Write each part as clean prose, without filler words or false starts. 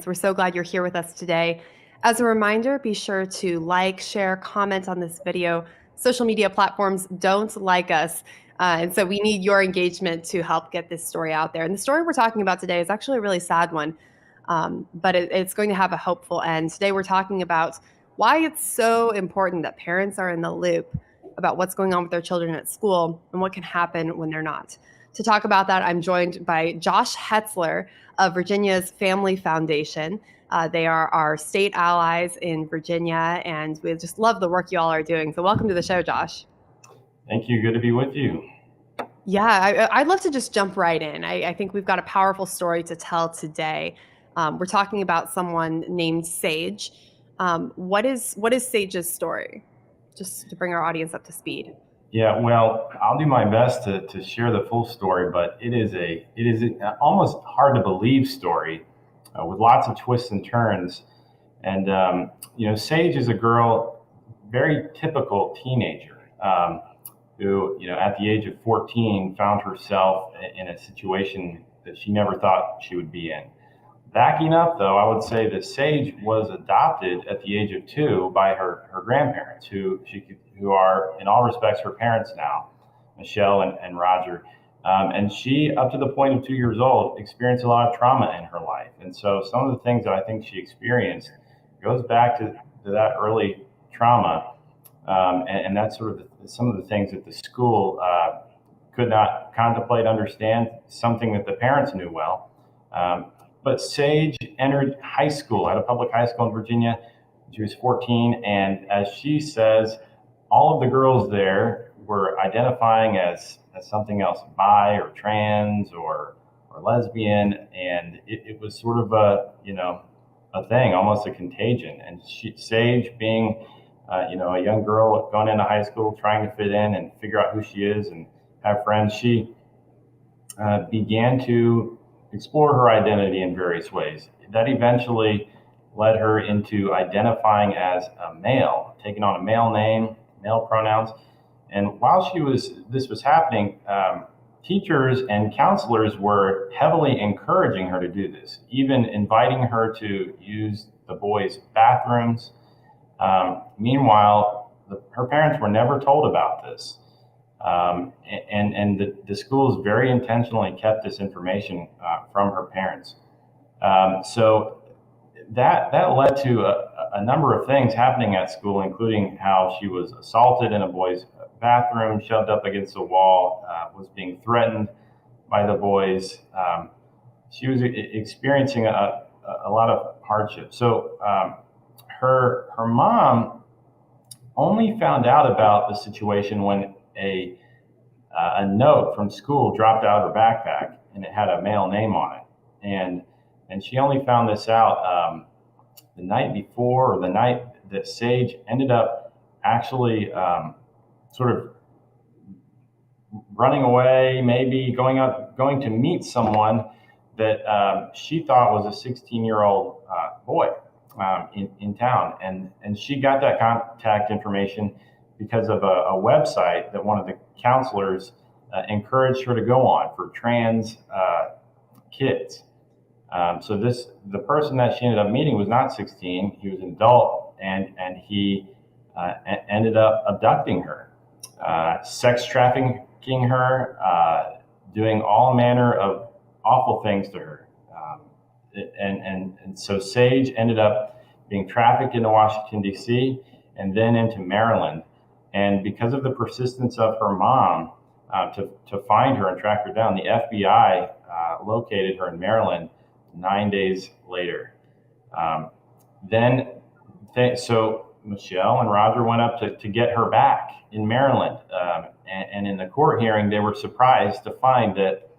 We're so glad you're here with us today. As a reminder, be sure to like, share, comment on this video. Social media platforms don't like us. And so we need your engagement to help get this story out there. And the story we're talking about today is actually a really sad one, but it's going to have a hopeful end. Today we're talking about why it's so important that parents are in the loop about what's going on with their children at school and what can happen when they're not. To talk about that, I'm joined by Josh Hetzler of Virginia's Family Foundation. They are our state allies in Virginia, and we just love the work you all are doing. So welcome to the show, Josh. Thank you. Good to be with you. Yeah, I'd love to just jump right in. I think we've got a powerful story to tell today. We're talking about someone named Sage. What is Sage's story? Just to bring our audience up to speed. Yeah, well, I'll do my best to share the full story, but it is an almost hard to believe story with lots of twists and turns. And Sage is a girl, very typical teenager, who at the age of 14 found herself in a situation that she never thought she would be in. Backing up, though, I would say that Sage was adopted at the age of 2 by her grandparents, who are in all respects her parents now, Michelle and Roger. And she, up to the point of 2 years old, experienced a lot of trauma in her life. And so some of the things that I think she experienced goes back to that early trauma. And that's sort of some of the things that the school could not contemplate, understand, something that the parents knew well. But Sage entered high school at a public high school in Virginia. She was 14, and as she says, all of the girls there were identifying as something else, bi or trans or lesbian, and it was sort of a thing, almost a contagion. And Sage, being a young girl going into high school, trying to fit in and figure out who she is and have friends, she began to explore her identity in various ways. That eventually led her into identifying as a male, taking on a male name, male pronouns. And while this was happening, teachers and counselors were heavily encouraging her to do this, even inviting her to use the boys' bathrooms. Meanwhile, her parents were never told about this. And the schools very intentionally kept this information from her parents. So that led to a number of things happening at school, including how she was assaulted in a boys' bathroom, shoved up against a wall, was being threatened by the boys. She was experiencing a lot of hardship. So her mom only found out about the situation when a note from school dropped out of her backpack, and it had a male name on it. And she only found this out the night before, or the night that Sage ended up actually sort of running away, maybe going to meet someone that she thought was a 16-year-old boy in town. And she got that contact information because of a website that one of the counselors encouraged her to go on for trans kids. So the person that she ended up meeting was not 16; he was an adult, and he ended up abducting her, sex trafficking her, doing all manner of awful things to her. And so Sage ended up being trafficked into Washington, D.C., and then into Maryland. And because of the persistence of her mom to find her and track her down, the FBI located her in Maryland 9 days later. So Michelle and Roger went up to get her back in Maryland. And in the court hearing, they were surprised to find that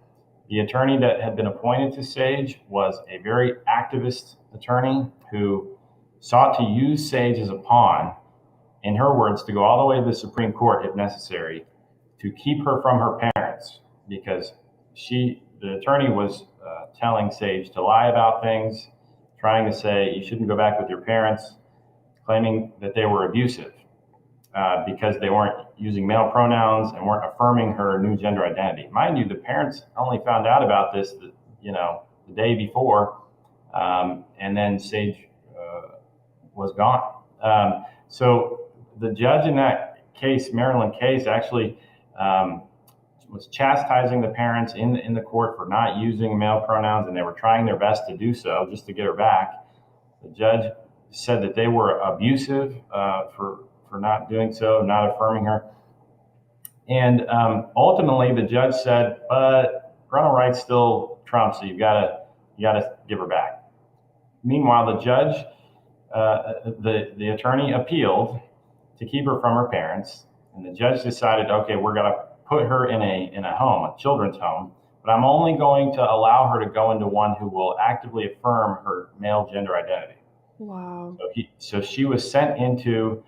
the attorney that had been appointed to Sage was a very activist attorney who sought to use Sage as a pawn, in her words, to go all the way to the Supreme Court if necessary, to keep her from her parents, because the attorney was telling Sage to lie about things, trying to say you shouldn't go back with your parents, claiming that they were abusive because they weren't using male pronouns and weren't affirming her new gender identity. Mind you, the parents only found out about this, the day before, and then Sage was gone. So the judge in that case, Maryland case, actually was chastising the parents in the court for not using male pronouns, and they were trying their best to do so just to get her back. The judge said that they were abusive for not doing so, not affirming her. And ultimately, the judge said, "But parental rights still trump, so you gotta give her back." Meanwhile, the judge, the attorney appealed to keep her from her parents, and the judge decided, okay, we're gonna put her in a home, a children's home, but I'm only going to allow her to go into one who will actively affirm her male gender identity. Wow. So she was sent into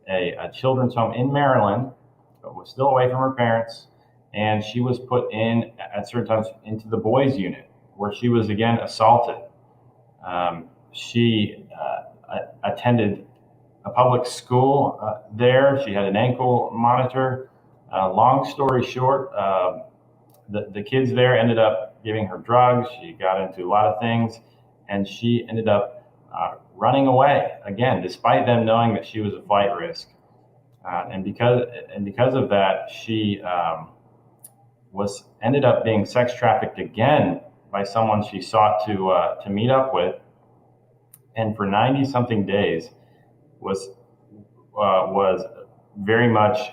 a children's home in Maryland, but was still away from her parents, and she was put in at certain times into the boys' unit, where she was again assaulted. She attended a public school there. She had an ankle monitor. Long story short, the kids there ended up giving her drugs. She got into a lot of things, and she ended up running away again, despite them knowing that she was a flight risk. And because of that, she ended up being sex trafficked again by someone she sought to meet up with, and for 90 something days was very much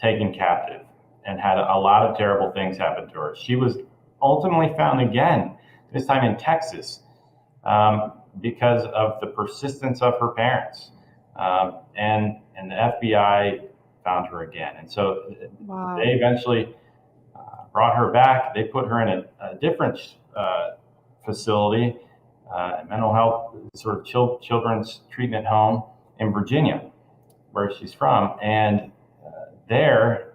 taken captive and had a lot of terrible things happen to her. She was ultimately found again, this time in Texas, because of the persistence of her parents, and the FBI found her again. And so Wow. they eventually brought her back. They put her in a different facility, mental health sort of children's treatment home in Virginia, where she's from. And there,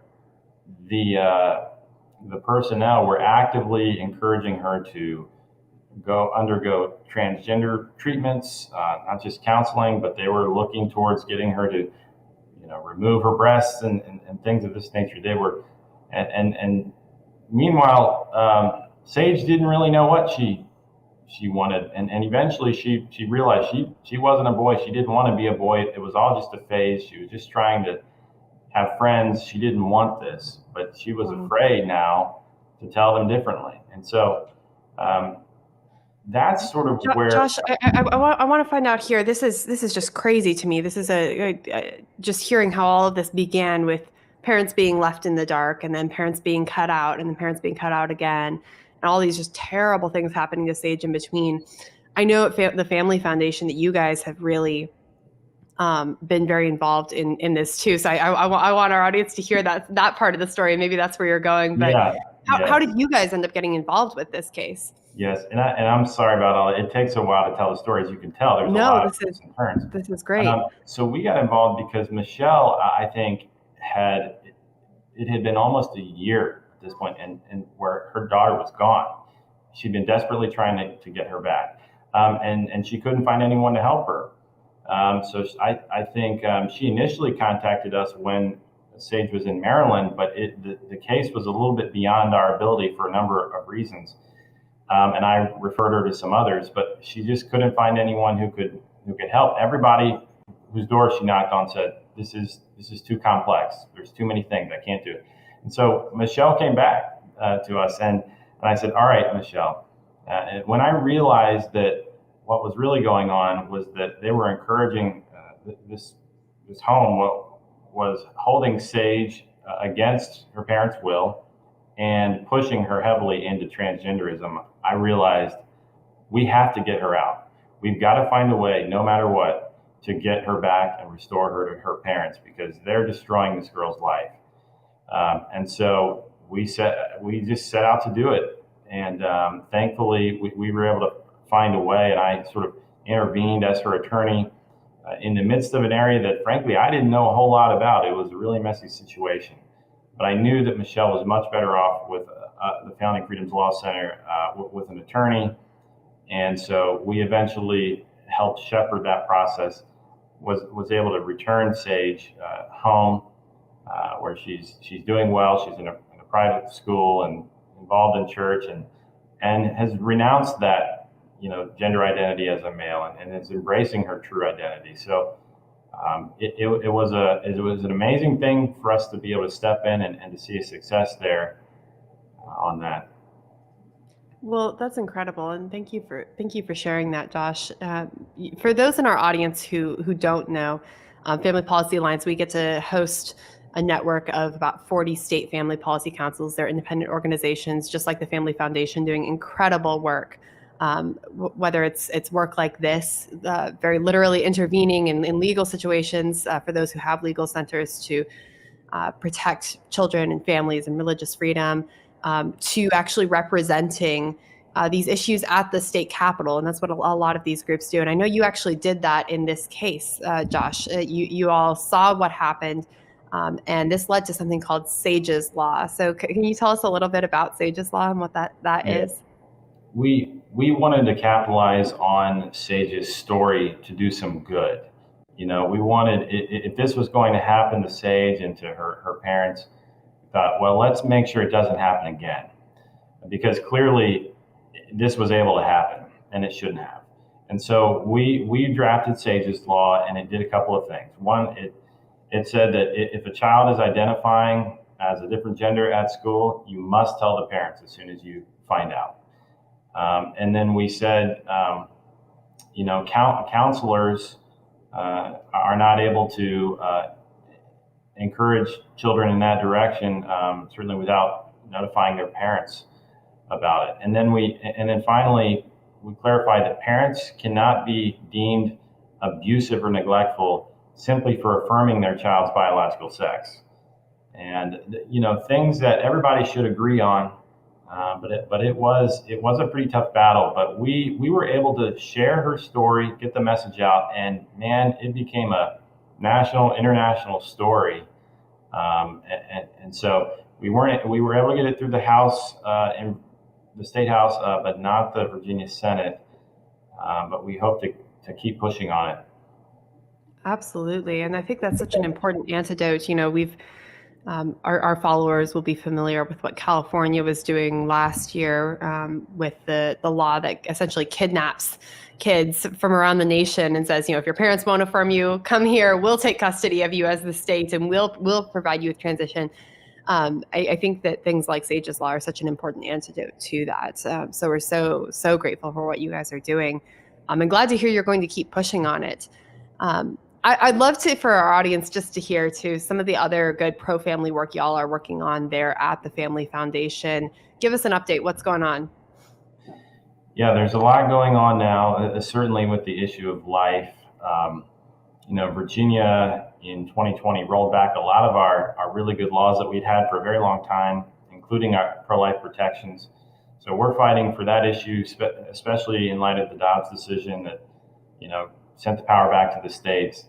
the personnel were actively encouraging her to undergo transgender treatments, not just counseling, but they were looking towards getting her to, remove her breasts and things of this nature. They were, and meanwhile, Sage didn't really know what she wanted, and eventually she realized she wasn't a boy. She didn't want to be a boy. It was all just a phase. She was just trying to have friends. She didn't want this, but she was afraid now to tell them differently. And so that's sort of where Josh, I want to find out here. This is just crazy to me. This is just hearing how all of this began with parents being left in the dark, and then parents being cut out, and then parents being cut out again, and all these just terrible things happening to Sage in between. I know at the Family Foundation that you guys have really been very involved in this too. So I want our audience to hear that part of the story. Maybe that's where you're going. But how did you guys end up getting involved with this case? Yes, and I'm sorry about all that. It takes a while to tell the story, as you can tell. There's a lot of twists and turns. This is great. So we got involved because Michelle, I think, had been almost a year at this point, and where her daughter was gone. She'd been desperately trying to get her back, and she couldn't find anyone to help her. So I think she initially contacted us when Sage was in Maryland, but the case was a little bit beyond our ability for a number of reasons. And I referred her to some others, but she just couldn't find anyone who could help. Everybody whose door she knocked on said, "This is too complex. There's too many things. I can't do it." And so Michelle came back to us, and I said, "All right, Michelle." And when I realized that what was really going on was that they were encouraging this home was holding Sage against her parents' will and pushing her heavily into transgenderism, I realized we have to get her out. We've got to find a way, no matter what, to get her back and restore her to her parents, because they're destroying this girl's life. And so we just set out to do it. And thankfully, we were able to find a way, and I sort of intervened as her attorney in the midst of an area that, frankly, I didn't know a whole lot about. It was a really messy situation. But I knew that Michelle was much better off with the Founding Freedoms Law Center with an attorney. And so we eventually helped shepherd that process, was able to return Sage home, where she's doing well. She's in a private school and involved in church, and has renounced that gender identity as a male, and is embracing her true identity. So it was an amazing thing for us to be able to step in and to see a success there on that. Well, that's incredible, and thank you for sharing that, Josh. For those in our audience who don't know, Family Policy Alliance, we get to host a network of about 40 state family policy councils. They're independent organizations, just like the Family Foundation, doing incredible work. Whether it's work like this, very literally intervening in legal situations for those who have legal centers to protect children and families and religious freedom, to actually representing these issues at the state capitol. And that's what a lot of these groups do. And I know you actually did that in this case, Josh. You all saw what happened, and this led to something called Sage's Law. So can you tell us a little bit about Sage's Law and what that is? We wanted to capitalize on Sage's story to do some good. We wanted, if this was going to happen to Sage and to her parents, we thought, well, let's make sure it doesn't happen again, because clearly this was able to happen and it shouldn't have. And so we drafted Sage's Law, and it did a couple of things. One, it said that if a child is identifying as a different gender at school, you must tell the parents as soon as you find out. And then we said, counselors are not able to encourage children in that direction, certainly without notifying their parents about it. And then finally, we clarified that parents cannot be deemed abusive or neglectful simply for affirming their child's biological sex. And things that everybody should agree on. But it was a pretty tough battle. But we were able to share her story, get the message out, and man, it became a national, international story. And so we were able to get it through the House, in the State House, but not the Virginia Senate. But we hope to keep pushing on it. Absolutely, and I think that's such an important antidote. We've our followers will be familiar with what California was doing last year, with the law that essentially kidnaps kids from around the nation and says, if your parents won't affirm you, come here, we'll take custody of you as the state, and we'll provide you with transition. I think that things like Sage's Law are such an important antidote to that. So we're so grateful for what you guys are doing. I'm glad to hear you're going to keep pushing on it. I'd love to, for our audience, just to hear too some of the other good pro-family work y'all are working on there at the Family Foundation. Give us an update. What's going on? Yeah, there's a lot going on now, certainly with the issue of life. Virginia in 2020 rolled back a lot of our really good laws that we'd had for a very long time, including our pro-life protections. So we're fighting for that issue, especially in light of the Dobbs decision that, sent the power back to the states.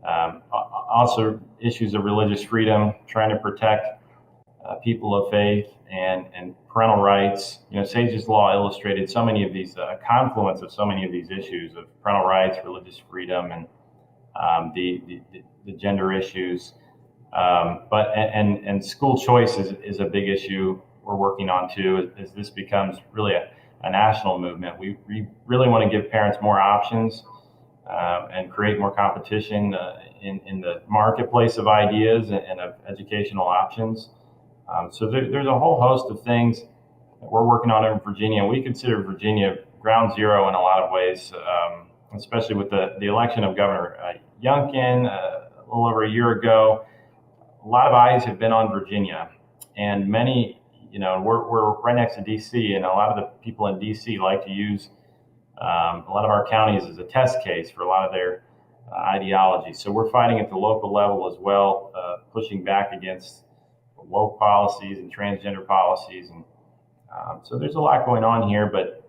Also, issues of religious freedom, trying to protect people of faith and parental rights. Sage's Law illustrated so many of these confluence of so many of these issues of parental rights, religious freedom, and the gender issues. And school choice is a big issue we're working on too, as this becomes really a national movement. We really want to give parents more options. And create more competition in the marketplace of ideas and of educational options. So there's a whole host of things that we're working on in Virginia. We consider Virginia ground zero in a lot of ways, especially with the election of Governor Youngkin a little over a year ago. A lot of eyes have been on Virginia, and many, we're right next to D.C., and a lot of the people in D.C. like to use a lot of our counties as a test case for a lot of their ideology. So we're fighting at the local level as well, pushing back against woke policies and transgender policies. And so there's a lot going on here, but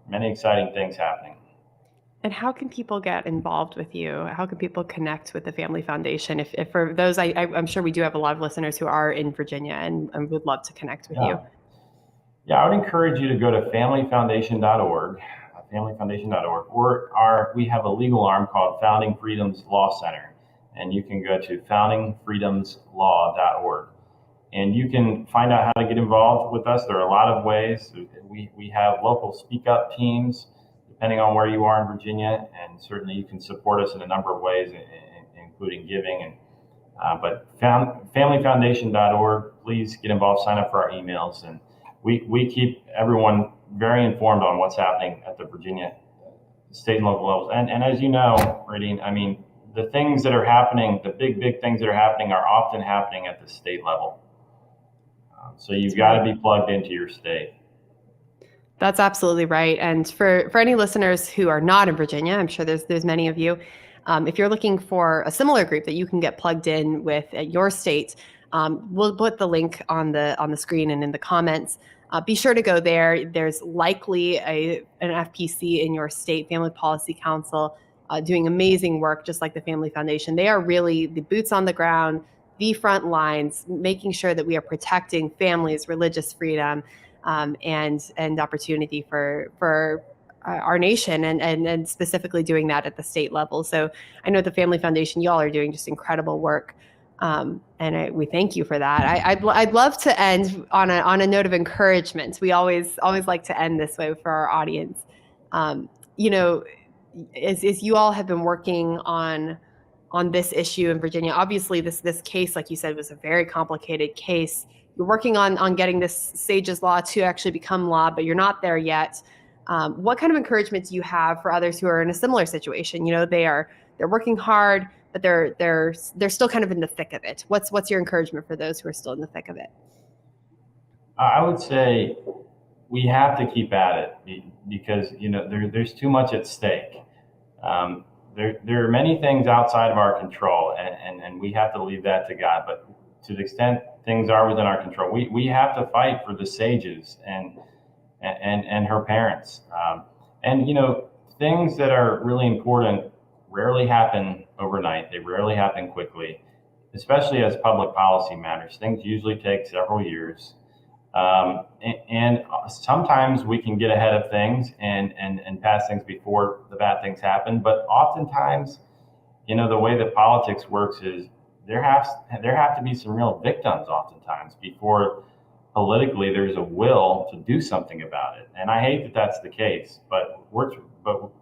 many exciting things happening. And how can people get involved with you? How can people connect with the Family Foundation? If for those, I'm sure we do have a lot of listeners who are in Virginia and would love to connect with you. Yeah, I would encourage you to go to familyfoundation.org, or we have a legal arm called Founding Freedoms Law Center, and you can go to foundingfreedomslaw.org. And you can find out how to get involved with us. There are a lot of ways. We have local speak up teams, depending on where you are in Virginia, and certainly you can support us in a number of ways, including giving. But familyfoundation.org, please get involved, sign up for our emails, and we keep everyone very informed on what's happening at the Virginia state and local levels. And as you know, Radine, I mean, the things that are happening, the big things that are happening are often happening at the state level. So you've got to be plugged into your state. That's absolutely right. And for any listeners who are not in Virginia, I'm sure there's many of you. If you're looking for a similar group that you can get plugged in with at your state, we'll put the link on the screen and in the comments. Be sure to go there. There's likely an FPC in your state, Family Policy Council, doing amazing work, just like the Family Foundation. They are really the boots on the ground, the front lines, making sure that we are protecting families, religious freedom, and opportunity for our nation, and specifically doing that at the state level. So I know the Family Foundation, y'all are doing just incredible work, and we thank you for that. I'd love to end on a note of encouragement. We always like to end this way for our audience. You know, as you all have been working on this issue in Virginia, obviously this case, like you said, was a very complicated case. You're working on getting this SAGE's law to actually become law, but you're not there yet. What kind of encouragement do you have for others who are in a similar situation? You know, they're working hard, but they're still kind of in the thick of it. What's your encouragement for those who are still in the thick of it? I would say we have to keep at it because, you know, there's too much at stake. There are many things outside of our control, and we have to leave that to God. But to the extent things are within our control, we have to fight for the SAGE's and her parents. And, you know, things that are really important rarely happen overnight. They rarely happen quickly, especially as public policy matters. Things usually take several years. And sometimes we can get ahead of things and pass things before the bad things happen. But oftentimes, you know, the way that politics works is there have to be some real victims oftentimes before politically there's a will to do something about it. And I hate that that's the case, but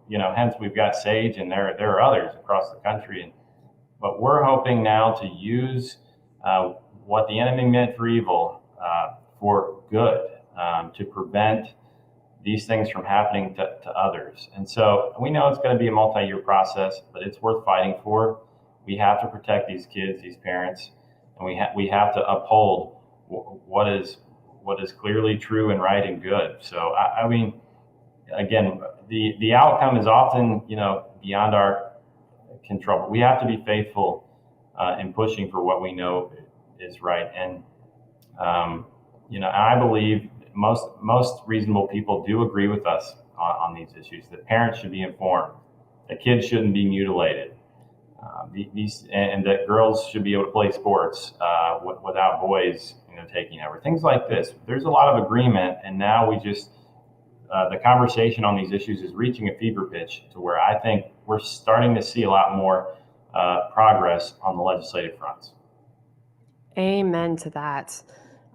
you know, hence we've got SAGE, and there are others across the country. But we're hoping now to use what the enemy meant for evil for good, to prevent these things from happening to others. And so we know it's going to be a multi-year process, but it's worth fighting for. We have to protect these kids, these parents, and we have to uphold what is clearly true and right and good. So I mean, again, the outcome is often, you know, beyond our control. But we have to be faithful in pushing for what we know is right. And you know, I believe most reasonable people do agree with us on these issues. That parents should be informed, that kids shouldn't be mutilated, and that girls should be able to play sports without boys, you know, taking over. Things like this. There's a lot of agreement, and now we just the conversation on these issues is reaching a fever pitch to where I think we're starting to see a lot more progress on the legislative fronts. Amen to that.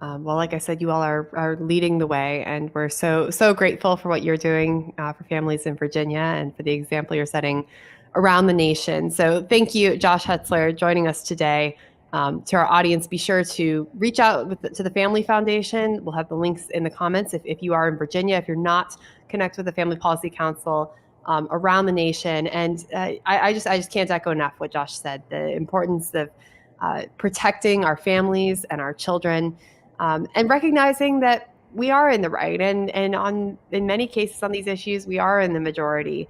Well, like I said, you all are leading the way, and we're so grateful for what you're doing for families in Virginia and for the example you're setting around the nation. So thank you, Josh Hetzler, joining us today. To our audience, be sure to reach out to the Family Foundation. We'll have the links in the comments if you are in Virginia, if you're not connected with the Family Policy Council around the nation. And I just can't echo enough what Josh said, the importance of protecting our families and our children. And recognizing that we are in the right, and in many cases on these issues, we are in the majority.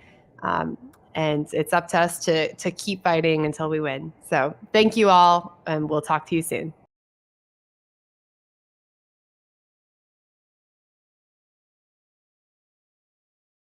And it's up to us to keep fighting until we win. So thank you all, and we'll talk to you soon.